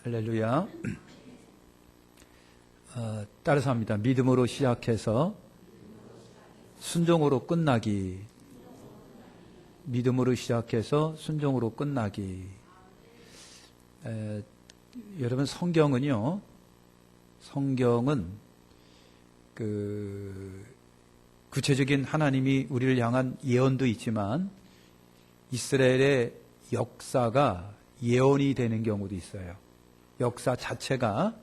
할렐루야. 따라서 합니다. 믿음으로 시작해서 순종으로 끝나기. 믿음으로 시작해서 순종으로 끝나기. 여러분, 성경은 구체적인 하나님이 우리를 향한 예언도 있지만 이스라엘의 역사가 예언이 되는 경우도 있어요. 역사 자체가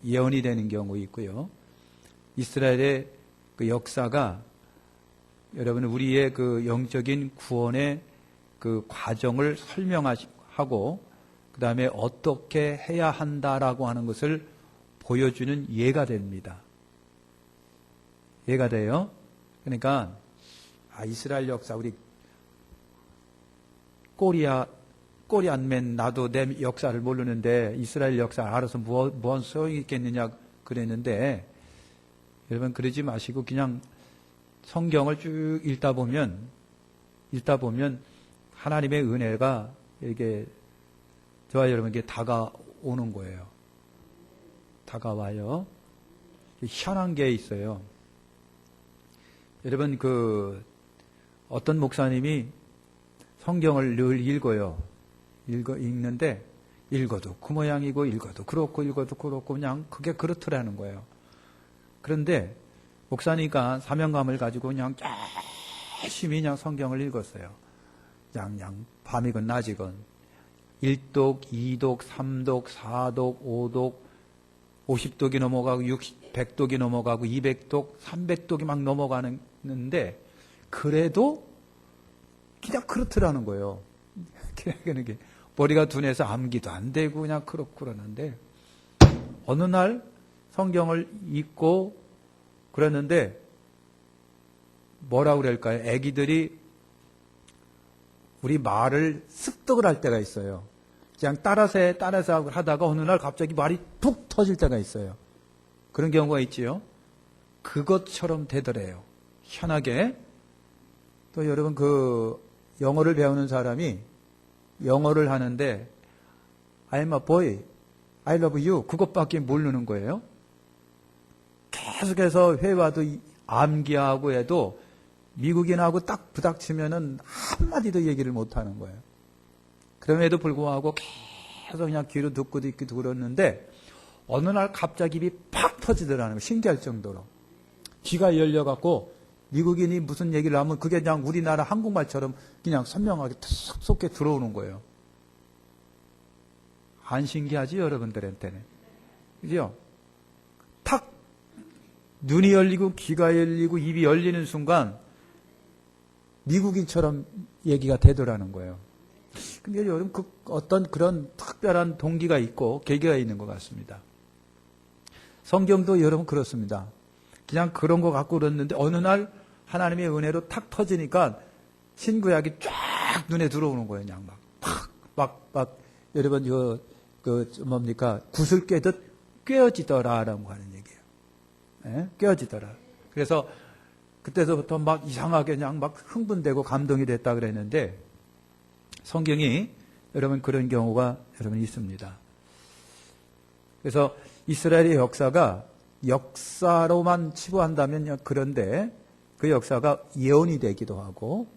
예언이 되는 경우 있고요. 이스라엘의 그 역사가 여러분 우리의 그 영적인 구원의 그 과정을 설명하고 그 다음에 어떻게 해야 한다라고 하는 것을 보여주는 예가 됩니다. 예가 돼요. 그러니까 이스라엘 역사 우리 꼬리 안 맨 나도 내 역사를 모르는데 이스라엘 역사 알아서 무슨 소용이 있겠느냐 그랬는데 여러분 그러지 마시고 그냥 성경을 쭉 읽다 보면 하나님의 은혜가 이게 저와 여러분에게 다가오는 거예요. 다가와요. 희한한 게 있어요. 여러분 어떤 목사님이 성경을 늘 읽는데 읽어도 그 모양이고 읽어도 그렇고 그냥 그게 그렇더라는 거예요. 그런데 목사니까 사명감을 가지고 그냥 열심히 그냥 성경을 읽었어요. 그냥 밤이건 낮이건 1독, 2독, 3독, 4독, 5독, 50독이 넘어가고 100독이 넘어가고 200독, 300독이 막 넘어가는데 그래도 그냥 그렇더라는 거예요. 그러니까 머리가 둔해서 암기도 안 되고 그냥 그러는데 어느 날 성경을 읽고 그랬는데 뭐라고 그럴까요? 애기들이 우리 말을 습득을 할 때가 있어요. 그냥 따라서 하다가 어느 날 갑자기 말이 푹 터질 때가 있어요. 그런 경우가 있지요. 그것처럼 되더래요. 희한하게. 또 여러분 영어를 배우는 사람이 영어를 하는데 I'm a boy, I love you 그것밖에 모르는 거예요. 계속해서 회화도 암기하고 해도 미국인하고 딱 부닥치면은 한마디도 얘기를 못하는 거예요. 그럼에도 불구하고 계속 그냥 귀로 듣고 그랬는데 어느 날 갑자기 입이 팍 터지더라는 거예요. 신기할 정도로. 귀가 열려갖고 미국인이 무슨 얘기를 하면 그게 그냥 우리나라 한국말처럼 그냥 선명하게 툭 쏙게 들어오는 거예요. 안 신기하지 여러분들한테는. 그죠? 탁 눈이 열리고 귀가 열리고 입이 열리는 순간 미국인처럼 얘기가 되더라는 거예요. 근데 여러분 어떤 그런 특별한 동기가 있고 계기가 있는 것 같습니다. 성경도 여러분 그렇습니다. 그냥 그런 거 갖고 그랬는데 어느 날 하나님의 은혜로 탁 터지니까 신구약이 쫙 눈에 들어오는 거예요. 그냥 막 여러분 뭡니까 굿을 꿰듯 꿰어지더라라고 하는 얘기예요. 네? 꿰어지더라. 그래서 그때서부터 막 이상하게 그냥 막 흥분되고 감동이 됐다 그랬는데 성경이 여러분 그런 경우가 여러분 있습니다. 그래서 이스라엘의 역사가 역사로만 치부한다면 그런데 그 역사가 예언이 되기도 하고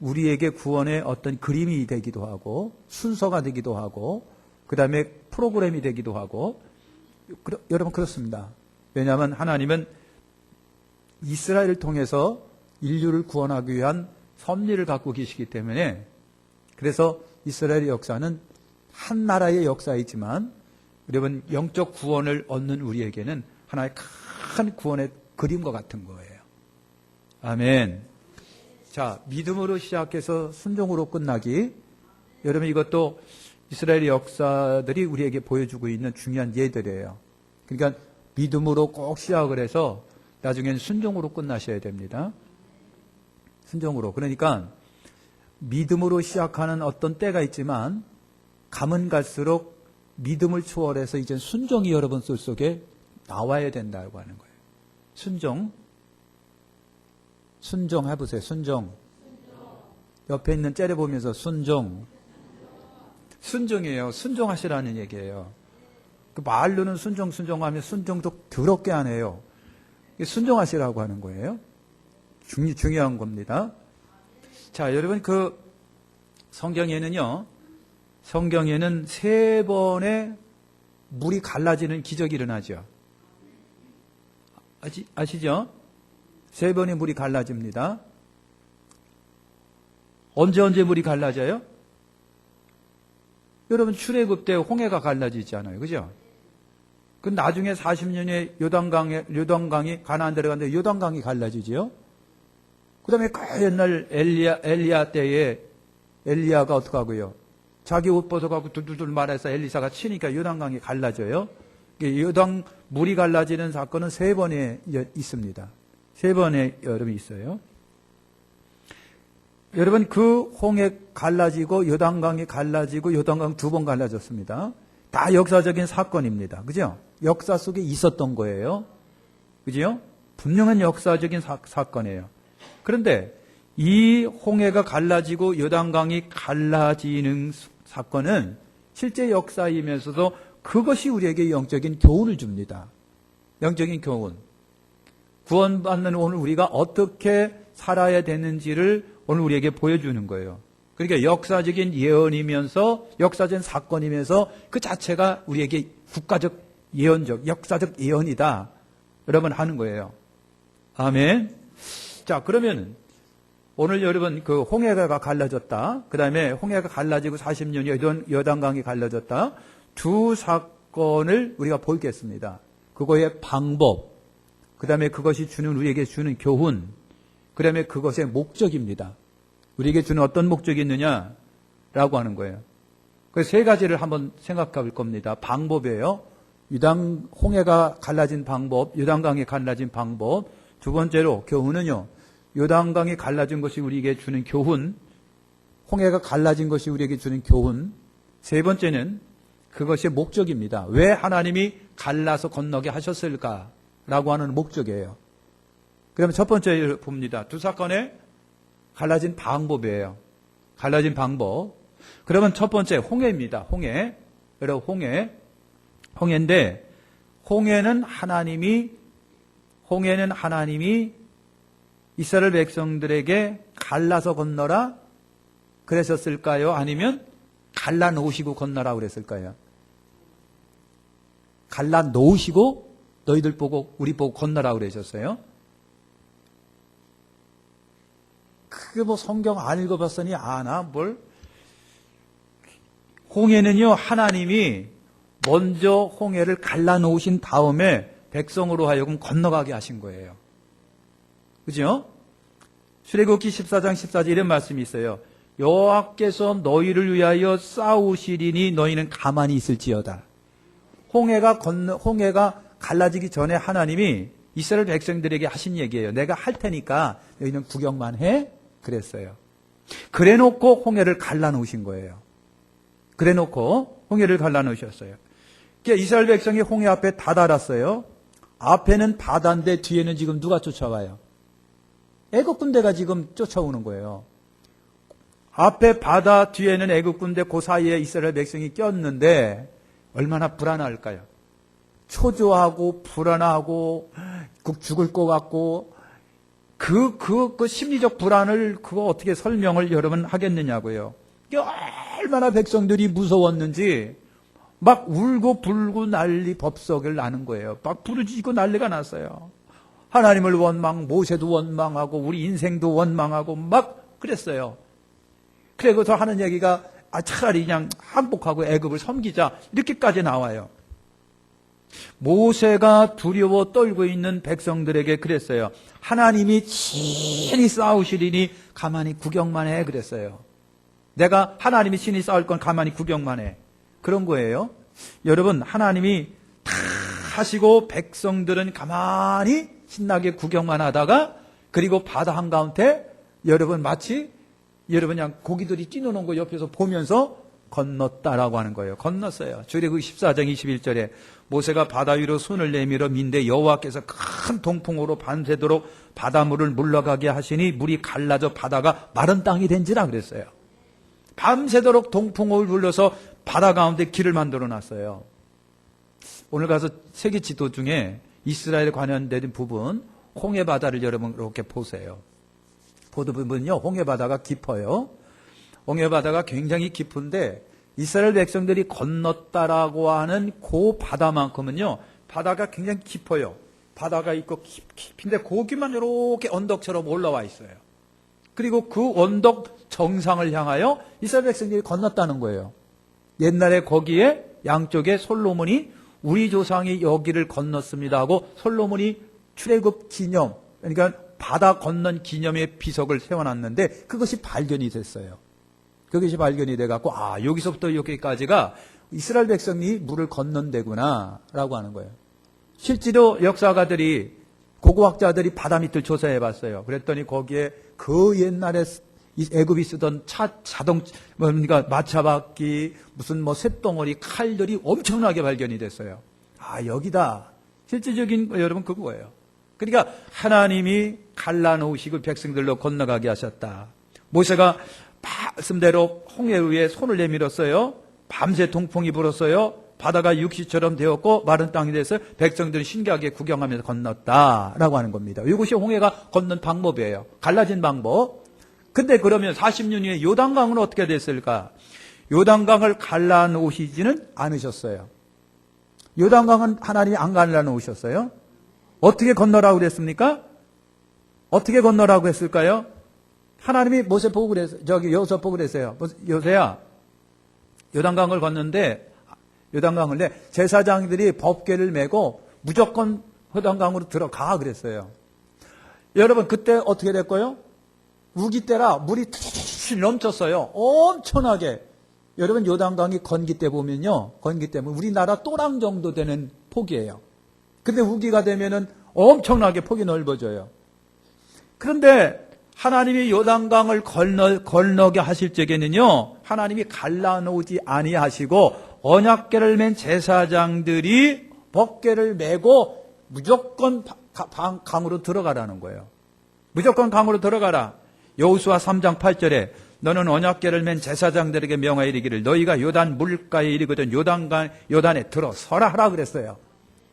우리에게 구원의 어떤 그림이 되기도 하고 순서가 되기도 하고 그 다음에 프로그램이 되기도 하고 여러분 그렇습니다. 왜냐하면 하나님은 이스라엘을 통해서 인류를 구원하기 위한 섭리를 갖고 계시기 때문에 그래서 이스라엘의 역사는 한 나라의 역사이지만 여러분 영적 구원을 얻는 우리에게는 하나의 큰 구원의 그림과 같은 거예요. 아멘. 자, 믿음으로 시작해서 순종으로 끝나기. 여러분 이것도 이스라엘의 역사들이 우리에게 보여주고 있는 중요한 예들이에요. 그러니까 믿음으로 꼭 시작을 해서 나중에는 순종으로 끝나셔야 됩니다. 순종으로. 그러니까 믿음으로 시작하는 어떤 때가 있지만 가면 갈수록 믿음을 초월해서 이제 순종이 여러분 속에 나와야 된다고 하는 거예요. 순종 해보세요. 순종. 옆에 있는 째려보면서 순종이에요. 순종하시라는 얘기예요. 그 말로는 순종하면 순종도 더럽게 안 해요. 순종하시라고 하는 거예요. 중요한 겁니다. 자, 여러분 그 성경에는 3번의 물이 갈라지는 기적이 일어나죠. 아시죠? 3번의 물이 갈라집니다. 언제 물이 갈라져요? 여러분 출애굽 때 홍해가 갈라지잖아요. 그죠? 그 나중에 40년에 요단강이 가나안 들어갔는데 요단강이 갈라지지요. 그다음에 그 옛날 엘리야 때에 엘리야가 어떻게 하고요? 자기 옷 벗어가고 둘둘둘 말해서 엘리사가 치니까 요단강이 갈라져요. 요단 물이 갈라지는 사건은 3번에 있습니다. 3번에 여러분 있어요. 여러분 그 홍해 갈라지고 요단강이 갈라지고 요단강 2번 갈라졌습니다. 다 역사적인 사건입니다. 그죠? 역사 속에 있었던 거예요. 그죠? 분명한 역사적인 사건이에요. 그런데 이 홍해가 갈라지고 요단강이 갈라지는 사건은 실제 역사이면서도 그것이 우리에게 영적인 교훈을 줍니다. 영적인 교훈. 구원받는 오늘 우리가 어떻게 살아야 되는지를 오늘 우리에게 보여주는 거예요. 그러니까 역사적인 예언이면서 역사적인 사건이면서 그 자체가 우리에게 국가적 예언적 역사적 예언이다. 여러분 하는 거예요. 아멘. 자, 그러면 오늘 여러분 그 홍해가 갈라졌다. 그 다음에 홍해가 갈라지고 40년이 요단강이 갈라졌다. 두 사건을 우리가 보겠습니다. 그거의 방법, 그 다음에 그것이 우리에게 주는 교훈, 그 다음에 그것의 목적입니다. 우리에게 주는 어떤 목적이 있느냐라고 하는 거예요. 그 3가지를 한번 생각해 볼 겁니다. 방법이에요. 홍해가 갈라진 방법, 요단강이 갈라진 방법. 두 번째로 교훈은요. 요단강이 갈라진 것이 우리에게 주는 교훈, 홍해가 갈라진 것이 우리에게 주는 교훈. 3번째는 그것의 목적입니다. 왜 하나님이 갈라서 건너게 하셨을까라고 하는 목적이에요. 그러면 첫 번째 봅니다. 두 사건의 갈라진 방법이에요. 갈라진 방법. 그러면 첫 번째 홍해입니다. 홍해. 여러분 홍해인데 홍해는 하나님이 이스라엘 백성들에게 갈라서 건너라 그랬었을까요? 아니면 갈라 놓으시고 건너라 그랬을까요? 갈라 놓으시고 너희들 보고 우리 보고 건너라 그러셨어요? 그게 뭐 성경 안 읽어봤으니 아나 뭘? 홍해는요 하나님이 먼저 홍해를 갈라 놓으신 다음에 백성으로 하여금 건너가게 하신 거예요. 그죠? 출애굽기 14장 14절 이런 말씀이 있어요. 여호와께서 너희를 위하여 싸우시리니 너희는 가만히 있을지어다. 홍해가 갈라지기 전에 하나님이 이스라엘 백성들에게 하신 얘기예요. 내가 할 테니까 너희는 구경만 해. 그랬어요. 그래놓고 홍해를 갈라놓으신 거예요. 그래놓고 홍해를 갈라놓으셨어요. 그러니까 이스라엘 백성이 홍해 앞에 다다랐어요. 앞에는 바다인데 뒤에는 지금 누가 쫓아와요? 애국 군대가 지금 쫓아오는 거예요. 앞에 바다, 뒤에는 애국 군대, 그 사이에 이스라엘 백성이 꼈는데 얼마나 불안할까요? 초조하고 불안하고 죽을 것 같고 그 심리적 불안을 그거 어떻게 설명을 여러분 하겠느냐고요. 얼마나 백성들이 무서웠는지 막 울고 불고 난리 법석을 나는 거예요. 막 부르짖고 난리가 났어요. 하나님을 모세도 원망하고 우리 인생도 원망하고 막 그랬어요. 그래서 하는 얘기가 차라리 그냥 항복하고 애굽을 섬기자 이렇게까지 나와요. 모세가 두려워 떨고 있는 백성들에게 그랬어요. 하나님이 친히 싸우시리니 가만히 구경만 해 그랬어요. 내가 하나님이 친히 싸울 건 가만히 구경만 해. 그런 거예요. 여러분 하나님이 다 하시고 백성들은 가만히 신나게 구경만 하다가 그리고 바다 한가운데 여러분 마치 여러분 그냥 고기들이 뛰노는 거 옆에서 보면서 건넜다라고 하는 거예요. 건넜어요. 출애굽기 14장 21절에 모세가 바다 위로 손을 내밀어 민대 여호와께서 큰 동풍으로 밤새도록 바닷물을 물러가게 하시니 물이 갈라져 바다가 마른 땅이 된지라 그랬어요. 밤새도록 동풍을 불러서 바다 가운데 길을 만들어 놨어요. 오늘 가서 세계 지도 중에 이스라엘에 관련된 부분, 홍해 바다를 여러분 이렇게 보세요. 보면요, 홍해 바다가 깊어요. 홍해 바다가 굉장히 깊은데 이스라엘 백성들이 건넜다라고 하는 그 바다만큼은요, 바다가 굉장히 깊어요. 바다가 있고 깊은데 거기만 이렇게 언덕처럼 올라와 있어요. 그리고 그 언덕 정상을 향하여 이스라엘 백성들이 건넜다는 거예요. 옛날에 거기에 양쪽에 솔로몬이 우리 조상이 여기를 건넜습니다 하고 솔로몬이 출애굽 기념, 그러니까 바다 건넌 기념의 비석을 세워놨는데 그것이 발견이 됐어요. 그것이 발견이 돼갖고 여기서부터 여기까지가 이스라엘 백성이 물을 건넌 데구나 라고 하는 거예요. 실제로 역사가들이, 고고학자들이 바다 밑을 조사해봤어요. 그랬더니 거기에 그 옛날에 애굽이 쓰던 그러니까 마차바퀴, 무슨 쇳덩어리, 칼들이 엄청나게 발견이 됐어요. 여기다. 실질적인 여러분 그거예요. 그러니까 하나님이 갈라놓으시고 백성들로 건너가게 하셨다. 모세가 말씀대로 홍해 위에 손을 내밀었어요. 밤새 동풍이 불었어요. 바다가 육지처럼 되었고 마른 땅이 돼서 백성들이 신기하게 구경하면서 건넜다라고 하는 겁니다. 이것이 홍해가 건넌 방법이에요. 갈라진 방법. 근데 그러면 40년 후에 요단강은 어떻게 됐을까? 요단강을 갈라놓으시지는 않으셨어요. 요단강은 하나님이 안 갈라놓으셨어요. 어떻게 건너라고 그랬습니까? 어떻게 건너라고 했을까요? 하나님이 모세 보고 그랬어요. 여호수아 보고 그랬어요. 여호수아야, 요단강을 건너는데 제사장들이 법궤를 메고 무조건 요단강으로 들어가 그랬어요. 여러분 그때 어떻게 됐고요? 우기 때라 물이 넘쳤어요. 엄청나게. 여러분 요단강이 건기 때 보면요, 건기 때면 우리나라 또랑 정도 되는 폭이에요. 근데 우기가 되면은 엄청나게 폭이 넓어져요. 그런데 하나님이 요단강을 건너게 하실 적에는요, 하나님이 갈라놓지 아니하시고 언약궤를 맨 제사장들이 법궤를 메고 무조건 강으로 들어가라는 거예요. 무조건 강으로 들어가라. 여호수아 3장 8절에 너는 언약궤를 맨 제사장들에게 명하여 이르기를 너희가 요단 물가에 이르거든 요단에 들어서라 하라 그랬어요.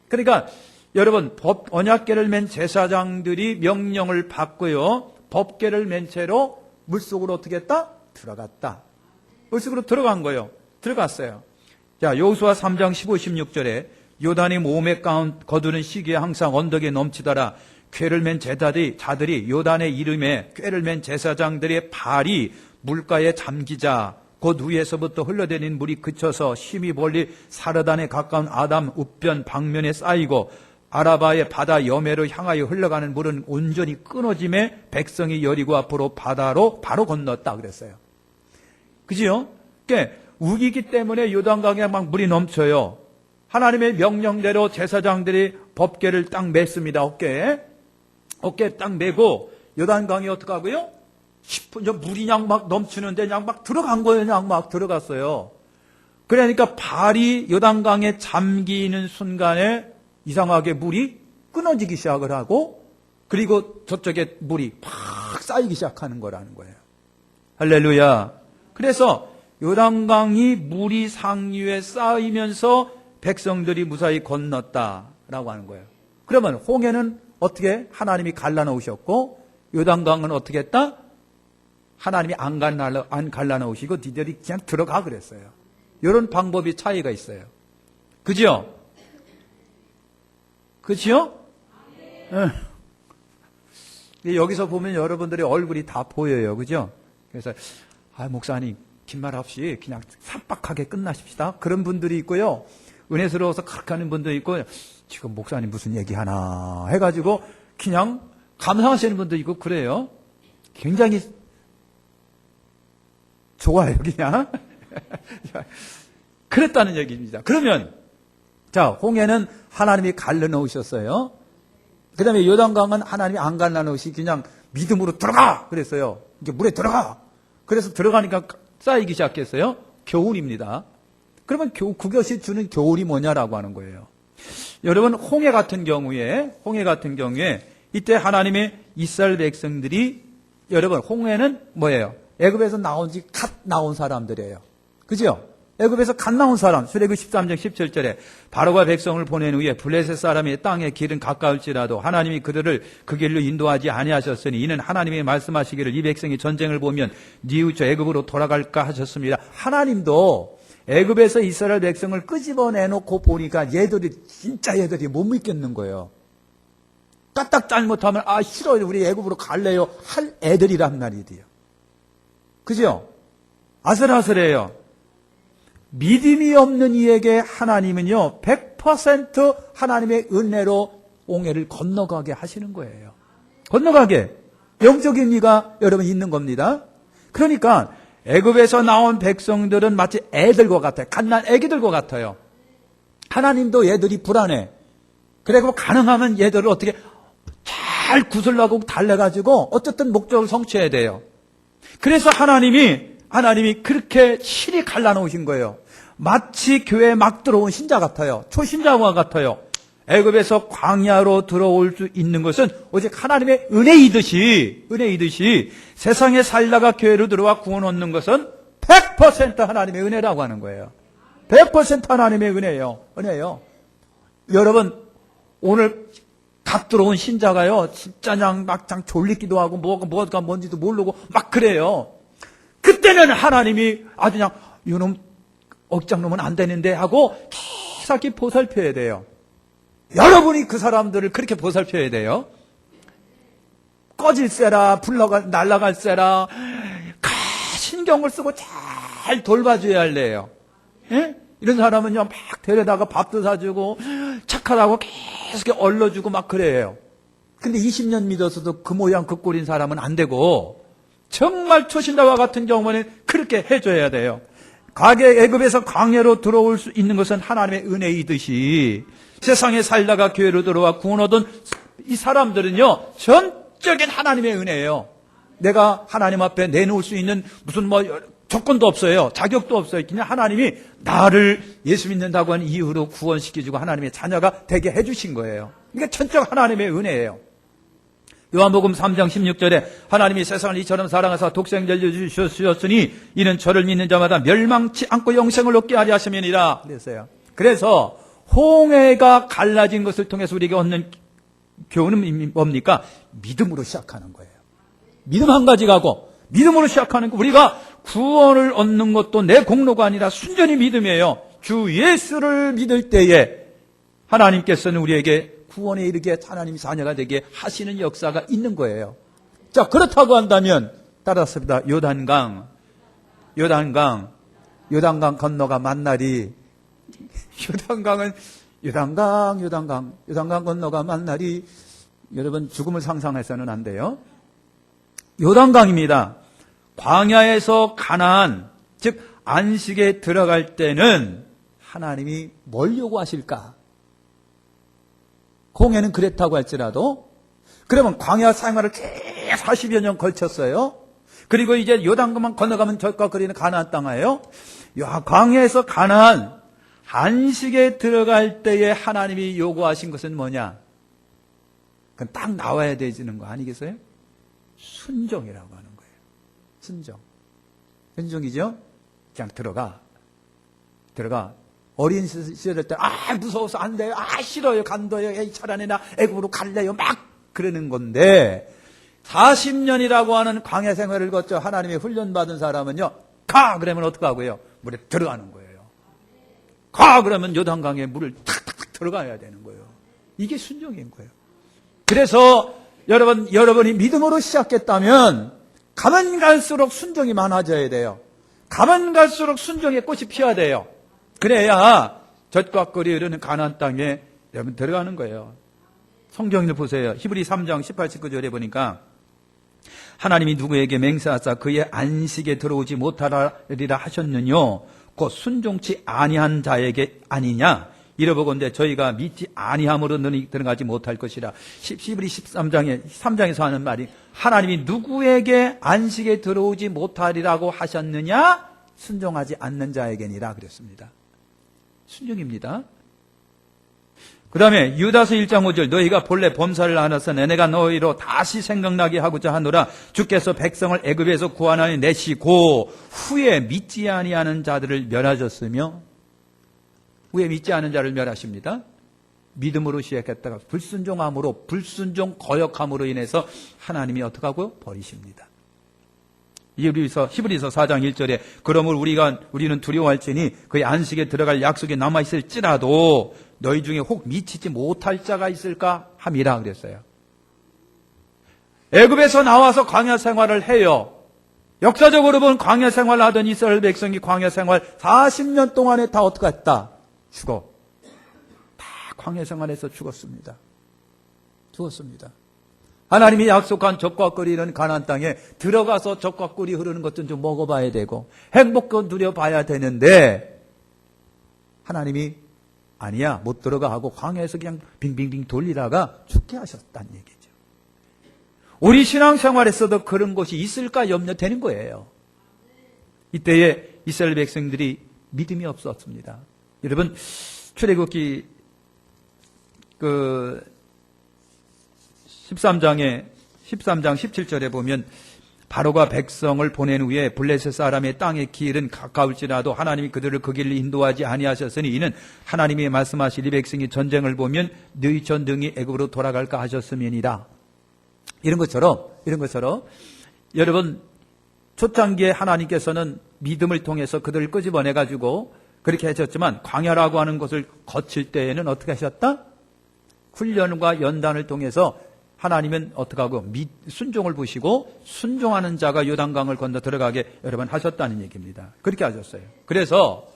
그러니까 여러분 언약궤를 맨 제사장들이 명령을 받고요, 법궤를 맨 채로 물속으로 어떻게 했다? 들어갔다. 물속으로 들어간 거예요. 들어갔어요. 자, 여호수아 3장 15, 16절에 요단이 몸에 거두는 시기에 항상 언덕에 넘치더라. 궤를 맨 자들이 요단의 이름에 궤를 맨 제사장들의 발이 물가에 잠기자 곧 위에서부터 흘러내리는 물이 그쳐서 심히 멀리 사르단에 가까운 아담 우변 방면에 쌓이고 아라바의 바다 여매로 향하여 흘러가는 물은 온전히 끊어짐에 백성이 여리고 앞으로 바다로 바로 건넜다 그랬어요. 그지요? 그러니까 우기기 때문에 요단강에 막 물이 넘쳐요. 하나님의 명령대로 제사장들이 법궤를 딱 맸습니다. 어깨에 딱 메고 요단강이 어떻게 하고요? 물이 그냥 막 넘치는데 그냥 막 들어간 거예요. 그냥 막 들어갔어요. 그러니까 발이 요단강에 잠기는 순간에 이상하게 물이 끊어지기 시작을 하고 그리고 저쪽에 물이 팍 쌓이기 시작하는 거라는 거예요. 할렐루야. 그래서 요단강이 물이 상류에 쌓이면서 백성들이 무사히 건넜다라고 하는 거예요. 그러면 홍해는 어떻게 하나님이 갈라놓으셨고 요단강은 어떻게 했다? 하나님이 안 갈라놓으시고 니들이 그냥 들어가 그랬어요. 이런 방법이 차이가 있어요. 그죠? 그죠? 네. 여기서 보면 여러분들의 얼굴이 다 보여요. 그죠? 그래서 목사님 긴 말 없이 그냥 삭박하게 끝나십시다. 그런 분들이 있고요. 은혜스러워서 그렇게 하는 분도 있고 지금 목사님 무슨 얘기하나 해가지고 그냥 감상하시는 분도 있고 그래요. 굉장히 좋아요. 그냥 그랬다는 얘기입니다. 그러면 자, 홍해는 하나님이 갈라놓으셨어요. 그 다음에 요단강은 하나님이 안 갈라놓으시 그냥 믿음으로 들어가 그랬어요. 이제 물에 들어가. 그래서 들어가니까 쌓이기 시작했어요. 교훈입니다. 그러면 그것이 주는 교훈이 뭐냐라고 하는 거예요. 여러분 홍해 같은 경우에 이때 하나님의 이스라엘 백성들이 여러분 홍해는 뭐예요? 애굽에서 나온 사람들이에요. 그죠? 애굽에서 갓 나온 사람, 출애굽 13장 17절에 바로가 백성을 보낸 후에 블레셋 사람이 땅의 길은 가까울지라도 하나님이 그들을 그 길로 인도하지 아니하셨으니 이는 하나님이 말씀하시기를 이 백성이 전쟁을 보면 뉘우쳐 애굽으로 돌아갈까 하셨습니다. 하나님도 애굽에서 이스라엘 백성을 끄집어내놓고 보니까 얘들이 못 믿겠는 거예요. 까딱 잘못하면 싫어요, 우리 애굽으로 갈래요 할 애들이란 말이에요. 그죠? 아슬아슬해요. 믿음이 없는 이에게 하나님은요 100% 하나님의 은혜로 옹해를 건너가게 하시는 거예요. 건너가게. 영적인 이가 여러분 있는 겁니다. 그러니까 애굽에서 나온 백성들은 마치 애들과 같아요. 갓난 애기들과 같아요. 하나님도 얘들이 불안해. 그리고 가능하면 얘들을 어떻게 잘 구슬라고 달래가지고 어쨌든 목적을 성취해야 돼요. 그래서 하나님이 그렇게 실히 갈라놓으신 거예요. 마치 교회에 막 들어온 신자 같아요. 초신자와 같아요. 애굽에서 광야로 들어올 수 있는 것은 오직 하나님의 은혜이듯이 세상에 살다가 교회로 들어와 구원 얻는 것은 100% 하나님의 은혜라고 하는 거예요. 100% 하나님의 은혜예요. 여러분 오늘 갓 들어온 신자가요 진짜 그냥 막장 졸리기도 하고 뭐가 뭔지도 모르고 막 그래요. 그때는 하나님이 아주 그냥 이놈 억장놈은 안 되는데 하고 기사기 보살펴야 돼요. 여러분이 그 사람들을 그렇게 보살펴야 돼요. 꺼질세라 날아갈세라 신경을 쓰고 잘 돌봐줘야 할래요. 예? 이런 사람은요 막 데려다가 밥도 사주고 착하다고 계속 얼러주고 막 그래요. 근데 20년 믿어서도 그 모양 그 꼴인 사람은 안 되고 정말 초신자와 같은 경우는 그렇게 해줘야 돼요. 애굽에서 광야로 들어올 수 있는 것은 하나님의 은혜이듯이 세상에 살다가 교회로 들어와 구원 얻은 이 사람들은요 전적인 하나님의 은혜예요. 내가 하나님 앞에 내놓을 수 있는 무슨 조건도 없어요. 자격도 없어요. 그냥 하나님이 나를 예수 믿는다고 하는 이유로 구원시켜주고 하나님의 자녀가 되게 해주신 거예요. 이게 전적 하나님의 은혜예요. 요한복음 3장 16절에 하나님이 세상을 이처럼 사랑하사 독생자를 주셨으니 이는 저를 믿는 자마다 멸망치 않고 영생을 얻게 하려 하심이니라 그랬어요. 그래서 홍해가 갈라진 것을 통해서 우리가 얻는 교훈은 뭡니까? 믿음으로 시작하는 거예요. 믿음 한 가지 가고 믿음으로 시작하는 거. 우리가 구원을 얻는 것도 내 공로가 아니라 순전히 믿음이에요. 주 예수를 믿을 때에 하나님께서는 우리에게 구원에 이르게 하나님이 자녀가 되게 하시는 역사가 있는 거예요. 자, 그렇다고 한다면 따랐습니다. 요단강 건너가 만날이 요단강 건너가 만날이 여러분 죽음을 상상해서는 안 돼요. 요단강입니다. 광야에서 가나안 즉 안식에 들어갈 때는 하나님이 뭘 요구하실까? 홍해는 그랬다고 할지라도 그러면 광야 생활을 40여 년 걸쳤어요. 그리고 이제 요단강만 건너가면 절각거리는 가나안 땅이에요. 광야에서 가나안 안식에 들어갈 때에 하나님이 요구하신 것은 뭐냐? 그건 딱 나와야 되는 거 아니겠어요? 순종이라고 하는 거예요. 순종이죠? 그냥 들어가. 어린 시절 때, 무서워서 안 돼요. 싫어요. 간도요. 차라리 나 애굽으로 갈래요. 막 그러는 건데, 40년이라고 하는 광야 생활을 거쳐 하나님의 훈련받은 사람은요, 가! 그러면 어떡하고요? 물에 들어가는 거예요. 가! 그러면 요단강에 물을 탁탁 들어가야 되는 거예요. 이게 순종인 거예요. 그래서 여러분이 믿음으로 시작했다면, 가면 갈수록 순종이 많아져야 돼요. 가면 갈수록 순종의 꽃이 피어야 돼요. 그래야 젖과거리 흐르는 가나안 땅에 여러분 들어가는 거예요. 성경을 보세요. 히브리 3장 18, 19절에 보니까 하나님이 누구에게 맹세하사 그의 안식에 들어오지 못하리라 하셨느뇨 곧 순종치 아니한 자에게 아니냐 이러보건대 저희가 믿지 아니함으로 너희 들어가지 못할 것이라. 히브리 3장에서 하는 말이 하나님이 누구에게 안식에 들어오지 못하리라고 하셨느냐? 순종하지 않는 자에게니라 그랬습니다. 순종입니다. 그 다음에 유다서 1장 5절 너희가 본래 범사를 안아서 내가 너희로 다시 생각나게 하고자 하노라. 주께서 백성을 애굽에서 구원하여 내시고 후에 믿지 아니하는 자들을 멸하셨으며, 후에 믿지 않은 자를 멸하십니다. 믿음으로 시작했다가 불순종함으로, 불순종 거역함으로 인해서 하나님이 어떻게 하고요? 버리십니다. 히브리서 4장 1절에 그러므로 우리는 두려워할지니 그의 안식에 들어갈 약속이 남아있을지라도 너희 중에 혹 미치지 못할 자가 있을까 함이라 그랬어요. 애굽에서 나와서 광야 생활을 해요. 역사적으로 보면 광야 생활을 하던 이스라엘 백성이 광야 생활 40년 동안에 다 어떻게 했다? 죽어. 다 광야 생활에서 죽었습니다. 하나님이 약속한 젖과 꿀이 흐르는 가나안 땅에 들어가서 젖과 꿀이 흐르는 것 좀 먹어봐야 되고 행복도 누려봐야 되는데 하나님이 아니야 못 들어가 하고 광야에서 그냥 빙빙빙 돌리다가 죽게 하셨다는 얘기죠. 우리 신앙생활에서도 그런 것이 있을까 염려되는 거예요. 이때에 이스라엘 백성들이 믿음이 없었습니다. 여러분 출애굽기 13장 17절에 보면 바로가 백성을 보낸 후에 블레셋 사람의 땅의 길은 가까울지라도 하나님이 그들을 그 길을 인도하지 아니하셨으니 이는 하나님이 말씀하실 이 백성이 전쟁을 보면 너희 전등이 애굽으로 돌아갈까 하셨음이니라. 이런 것처럼 여러분 초창기에 하나님께서는 믿음을 통해서 그들을 끄집어내가지고 그렇게 하셨지만 광야라고 하는 것을 거칠 때에는 어떻게 하셨다? 훈련과 연단을 통해서 하나님은 어떻게 하고 순종을 보시고 순종하는 자가 요단강을 건너 들어가게 여러분 하셨다는 얘기입니다. 그렇게 하셨어요. 그래서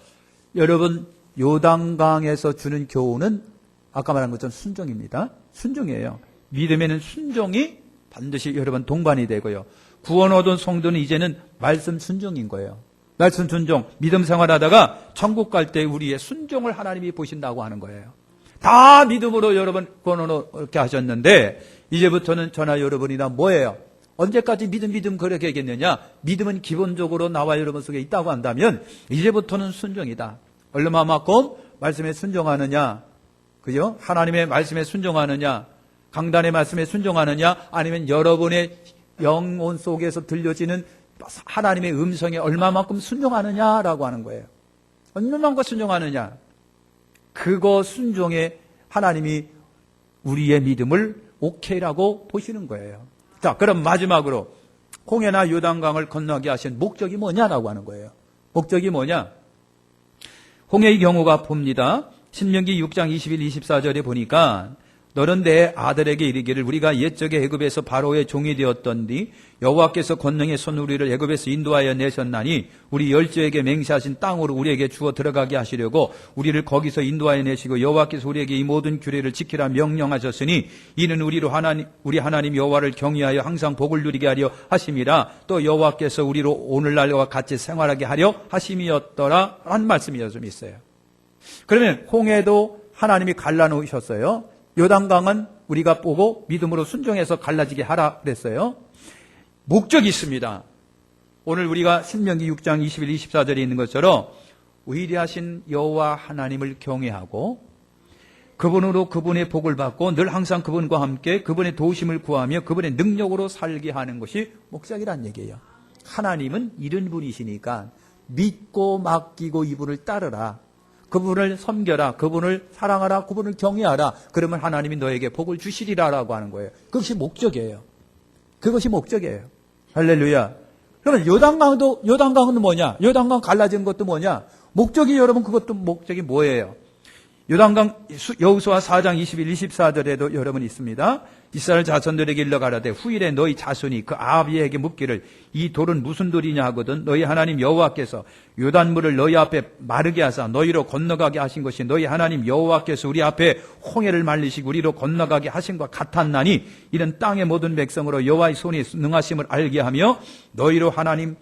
여러분 요단강에서 주는 교훈은 아까 말한 것처럼 순종입니다. 순종이에요. 믿음에는 순종이 반드시 여러분 동반이 되고요. 구원 얻은 성도는 이제는 말씀 순종인 거예요. 말씀 순종, 믿음 생활하다가 천국 갈 때 우리의 순종을 하나님이 보신다고 하는 거예요. 다 믿음으로 여러분 구원으로 이렇게 하셨는데 이제부터는 저나 여러분이나 뭐예요? 언제까지 믿음 그렇게 하겠느냐? 믿음은 기본적으로 나와 여러분 속에 있다고 한다면 이제부터는 순종이다. 얼마만큼 말씀에 순종하느냐? 그죠? 하나님의 말씀에 순종하느냐? 강단의 말씀에 순종하느냐? 아니면 여러분의 영혼 속에서 들려지는 하나님의 음성에 얼마만큼 순종하느냐라고 하는 거예요. 얼마만큼 순종하느냐? 그거 순종에 하나님이 우리의 믿음을 오케이라고 보시는 거예요. 자, 그럼 마지막으로 홍해나 요단강을 건너게 하신 목적이 뭐냐라고 하는 거예요. 목적이 뭐냐? 홍해의 경우가 봅니다. 신명기 6장 21, 24절에 보니까 너는 내 아들에게 이르기를 우리가 옛적에 애굽에서 바로의 종이 되었던디 여호와께서 권능의 손 우리를 애굽에서 인도하여 내셨나니 우리 열조에게 맹세하신 땅으로 우리에게 주어 들어가게 하시려고 우리를 거기서 인도하여 내시고 여호와께서 우리에게 이 모든 규례를 지키라 명령하셨으니 이는 우리 하나님 여호와를 경외하여 항상 복을 누리게 하려 하심이라. 또 여호와께서 우리로 오늘날과 같이 생활하게 하려 하심이었더라 한 말씀이 좀 있어요. 그러면 홍해도 하나님이 갈라놓으셨어요. 요단강은 우리가 보고 믿음으로 순종해서 갈라지게 하라 그랬어요. 목적이 있습니다. 오늘 우리가 신명기 6장 21, 24절에 있는 것처럼 위대하신 여호와 하나님을 경외하고 그분으로 그분의 복을 받고 늘 항상 그분과 함께 그분의 도우심을 구하며 그분의 능력으로 살게 하는 것이 목적이란 얘기예요. 하나님은 이런 분이시니까 믿고 맡기고 이분을 따르라. 그분을 섬겨라. 그분을 사랑하라. 그분을 경외하라. 그러면 하나님이 너에게 복을 주시리라라고 하는 거예요. 그것이 목적이에요. 할렐루야. 그러면 요단강은 뭐냐? 요단강 갈라진 것도 뭐냐? 목적이 여러분 그것도 목적이 뭐예요? 요단강 여호수아 4장 21, 24절에도 여러분 있습니다. 이스라엘 자손들에게 일러 가라되 후일에 너희 자손이 그 아비에게 묻기를 이 돌은 무슨 돌이냐 하거든 너희 하나님 여호와께서 요단물을 너희 앞에 마르게 하사 너희로 건너가게 하신 것이 너희 하나님 여호와께서 우리 앞에 홍해를 말리시고 우리로 건너가게 하신 것 같았나니 이는 땅의 모든 백성으로 여호와의 손이 능하심을 알게 하며 너희로 하나님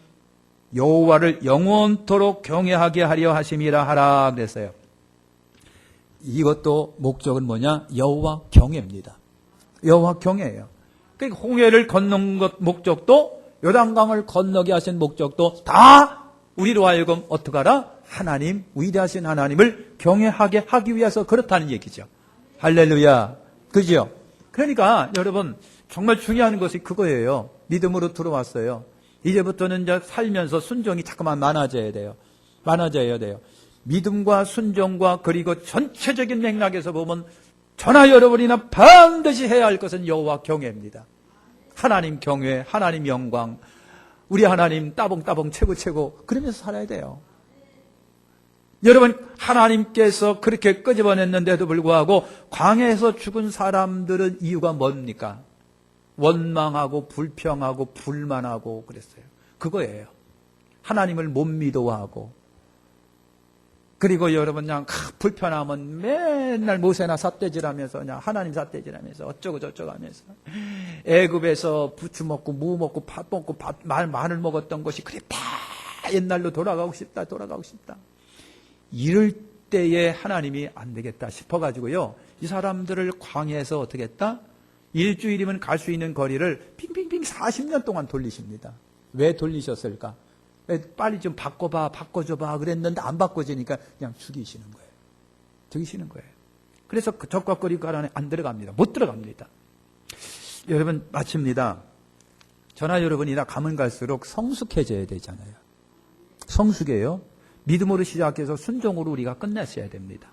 여호와를 영원토록 경외하게 하려 하심이라 하라 그랬어요. 이것도 목적은 뭐냐? 여호와 경외입니다. 여호와 경외예요. 그러니까 홍해를 건넌 것 목적도 요단강을 건너게 하신 목적도 다 우리로 하여금 어떡하라? 하나님, 위대하신 하나님을 경외하게 하기 위해서 그렇다는 얘기죠. 할렐루야. 그죠? 그러니까 여러분 정말 중요한 것이 그거예요. 믿음으로 들어왔어요. 이제부터는 이제 살면서 순종이 자꾸만 많아져야 돼요. 많아져야 돼요. 믿음과 순종과 그리고 전체적인 맥락에서 보면 저나 여러분이나 반드시 해야 할 것은 여호와 경외입니다. 하나님 경외, 하나님 영광, 우리 하나님 따봉따봉 최고 그러면서 살아야 돼요. 여러분 하나님께서 그렇게 끄집어냈는데도 불구하고 광야에서 죽은 사람들은 이유가 뭡니까? 원망하고 불평하고 불만하고 그랬어요. 그거예요. 하나님을 못 믿어하고 그리고 여러분 그냥 불편하면 맨날 모세나 삿대질하면서 그냥 하나님 삿대질하면서 어쩌고 저쩌고 하면서 애굽에서 부추 먹고 무 먹고 밥 먹고 마늘 먹었던 것이 그래 다 옛날로 돌아가고 싶다. 이럴 때에 하나님이 안 되겠다 싶어가지고요. 이 사람들을 광야에서 어떻게 했다? 일주일이면 갈 수 있는 거리를 빙빙빙 40년 동안 돌리십니다. 왜 돌리셨을까? 빨리 좀 바꿔줘봐 그랬는데 안 바꿔지니까 그냥 죽이시는 거예요. 그래서 그 적과거리 가란에 안 들어갑니다. 못 들어갑니다. 여러분 마칩니다. 저나 여러분이나 가면 갈수록 성숙해져야 되잖아요. 성숙해요. 믿음으로 시작해서 순종으로 우리가 끝냈어야 됩니다.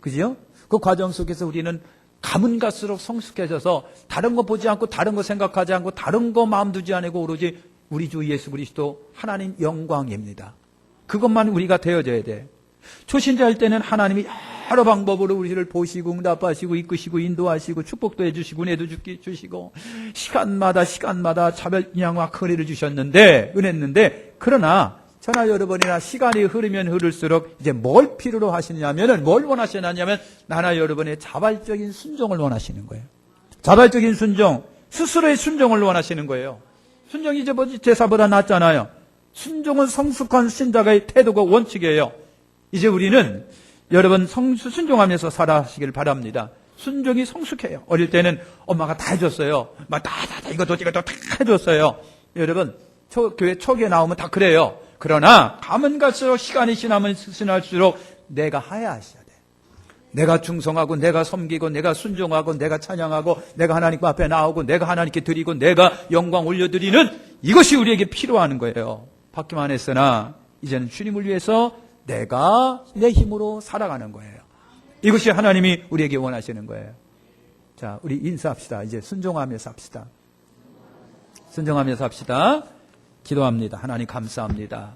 그죠? 그 과정 속에서 우리는 가면 갈수록 성숙해져서 다른 거 보지 않고 다른 거 생각하지 않고 다른 거 마음 두지 않고 오로지 우리 주 예수 그리스도 하나님 영광입니다. 그것만 우리가 되어져야 돼. 초신자일 때는 하나님이 여러 방법으로 우리를 보시고 응답하시고 이끄시고 인도하시고 축복도 해주시고 은혜도 주시고 시간마다 차별량과 은혜를 주셨는데 은했는데 그러나 저나 여러분이나 시간이 흐르면 흐를수록 이제 뭘 필요로 하시냐면은 뭘 원하시냐면 나나 여러분의 자발적인 순종을 원하시는 거예요. 자발적인 순종, 스스로의 순종을 원하시는 거예요. 순종이 이제 제사보다 낫잖아요. 순종은 성숙한 신자의 태도가 원칙이에요. 이제 우리는 여러분 순종하면서 살아가시길 바랍니다. 순종이 성숙해요. 어릴 때는 엄마가 다 해줬어요. 이것도 다 해줬어요. 여러분 교회 초기에 나오면 다 그래요. 그러나 가면 갈수록 시간이 지날수록 내가 하야하셔야 돼. 내가 충성하고 내가 섬기고 내가 순종하고 내가 찬양하고 내가 하나님 앞에 나오고 내가 하나님께 드리고 내가 영광 올려드리는 이것이 우리에게 필요한 거예요. 받기만 했으나 이제는 주님을 위해서 내가 내 힘으로 살아가는 거예요. 이것이 하나님이 우리에게 원하시는 거예요. 자, 우리 인사합시다. 이제 순종하면서 합시다. 순종하면서 합시다. 기도합니다. 하나님 감사합니다.